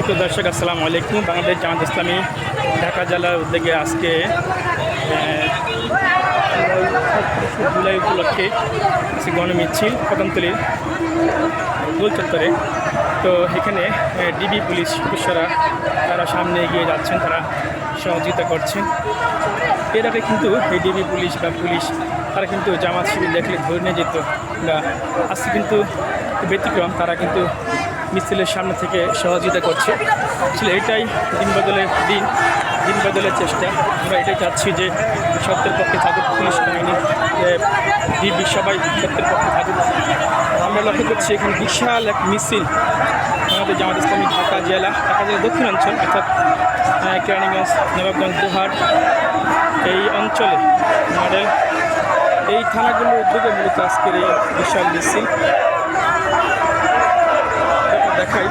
সুপ্রিয় দর্শক, আসসালামু আলাইকুম। বাংলাদেশ জামাত ইসলামী ঢাকা জেলার উদ্যোগে আজকে জুলাই উপলক্ষে গণমিছিল কদমতলীর গোল চত্বরে। তো এখানে ডিবি পুলিশ সদস্যরা তারা সামনে এগিয়ে যাচ্ছেন, তারা সহযোগিতা করছেন। এর আগে কিন্তু এই ডিবি পুলিশ বা পুলিশ তারা কিন্তু জামাত শিবির দেখলে ধরে নিয়ে যেত, আজকে কিন্তু ব্যতিক্রম, তারা কিন্তু মিছিলের সামনে থেকে সহযোগিতা করছে। আসলে এটাই দিন বদলের চেষ্টা। আমরা এটাই চাচ্ছি যে সত্যের পক্ষে থাকুক পুলিশ বাহিনী, ডিবি সবাই সত্যের পক্ষে থাকুক। আমরা লক্ষ্য করছি এখানে বিশাল এক মিছিল আমাদের জামাত ইসলামী ঢাকা জেলার দক্ষিণাঞ্চল, অর্থাৎ কেরানীগঞ্জ, নবাবগঞ্জ, দোহার এই অঞ্চলে মডেল এই থানাগুলোর উদ্যোগে মূলত আজকের এই বিশাল মিছিল দেখাই।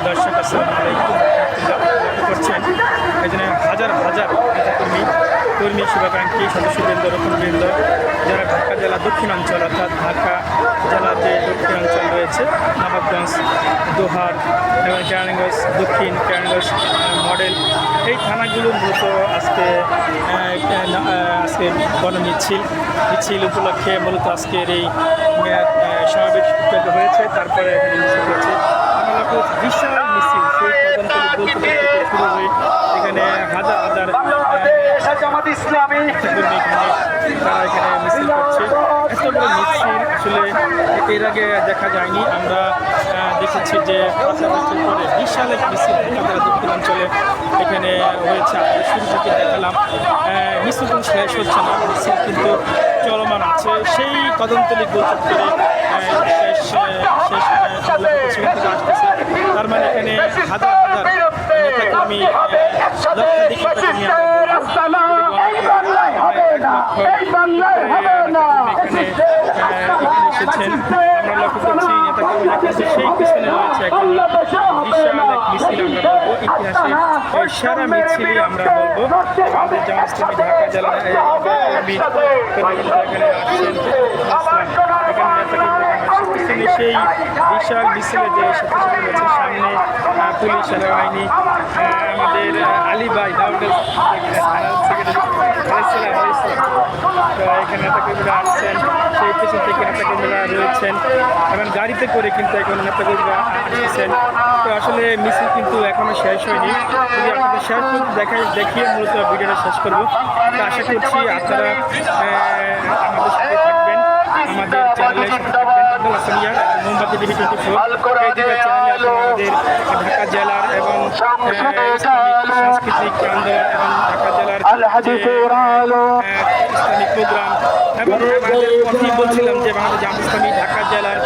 দর্শক, আসসালামু আলাইকুম। করছেন এই জন্য হাজার হাজার কর্মী, শুভাকাঙ্ক্ষী, সদস্যবৃন্দ, রক্ষণবৃন্দ যারা ঢাকা জেলা দক্ষিণাঞ্চল, অর্থাৎ ঢাকা জেলার যে দক্ষিণাঞ্চল রয়েছে নবাবগঞ্জ, দোহার এবং কেরানীগঞ্জ দক্ষিণ, কেরানীগঞ্জ মডেল এই থানাগুলো মূলত আজকে মিছিল উপলক্ষে মূলত আজকের এই সমাবেশ হয়েছে। তারপরে হয়েছে বিশাল মিছিল সেই কদমতলী গোল চত্বর থেকে শুরু হয়ে এখানে হাজার হাজার জামাত ইসলামী তারা এখানে মিছিল করছে। এত বড় মিছিল আসলে এর আগে দেখা যায়নি। আমরা দেখেছি যে 5 আগস্টের পরে বিশাল এক মিছিল ঢাকা দক্ষিণাঞ্চলে এখানে হয়েছে। আমরা শুরু থেকে দেখালাম মিছিল কিন্তু শেষ হচ্ছে না, মিছিল কিন্তু চলমান আছে। সেই কদমতলী গোল চত্বরে শেষ আসতেছে। তার মানে এখানে হাজার হাজার নেতাকর্মী, লক্ষাধিক নেতাকর্মী এসেছেন। আমরা লক্ষ্য করছি নেতাকর্মীরা কিন্তু সেই পিছনে রয়েছে এখন বিশাল এক মিছিল। আমরা বলবো ইতিহাসে সেরা মিছিলই আমরা বলবো। আমাদের জামাত ইসলামী ঢাকা জেলার সেই বিশাল মিছিলে যে সাথে রয়েছে সামনে পুলিশ, সেনাবাহিনী, আমাদের আলী ভাই এখানে নেতাকর্মীরা আসছেন, সেই পেছন থেকে নেতাকর্মীরা রয়েছেন এবং গাড়িতে করে কিন্তু এখন নেতাকর্মীরা আসছেন। তো আসলে মিছিল কিন্তু এখনও শেষ হয়নি। যদি আপনাদের শেষ দেখিয়ে মূলত ভিডিওটা শেষ করবো। তো আশা করছি আপনারা আমাদের সাথে থাকবেন, আমাদের চ্যানেলের সাথে থাকবেন। মোমবাতি টিভি 24 এই দুটো চ্যানেলে আমাদের ঢাকা জেলার এবং সাংস্কৃতিক আন্দোলন এবং ঢাকা জেলার ইসলামিক প্রোগ্রাম এবং কথাই বলছিলাম যে বাংলাদেশ জামাত ইসলামী ঢাকা জেলার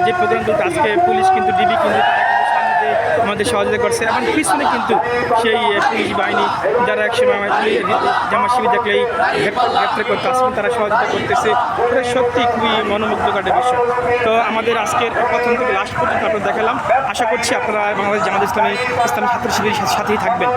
যে প্রোগ্রামগুলো আজকে পুলিশ কিন্তু ডিবি কিন্তু আমাদের সহযোগিতা করছে এবং পিছনে কিন্তু সেই পুলিশ বাহিনী যারা একসময় জামাত শিবির দেখলেই গ্রেপ্তার করতে আসবেন, তারা সহযোগিতা করতেছে। এটা সত্যি খুবই মনোমুগ্ধকর বিষয়। তো আমাদের আজকের প্রথম থেকে লাস্ট পর্যন্ত আপনারা দেখালাম। আশা করছি আপনারা বাংলাদেশ জামাত ইসলামী ছাত্র শিবিরের সাথেই থাকবেন।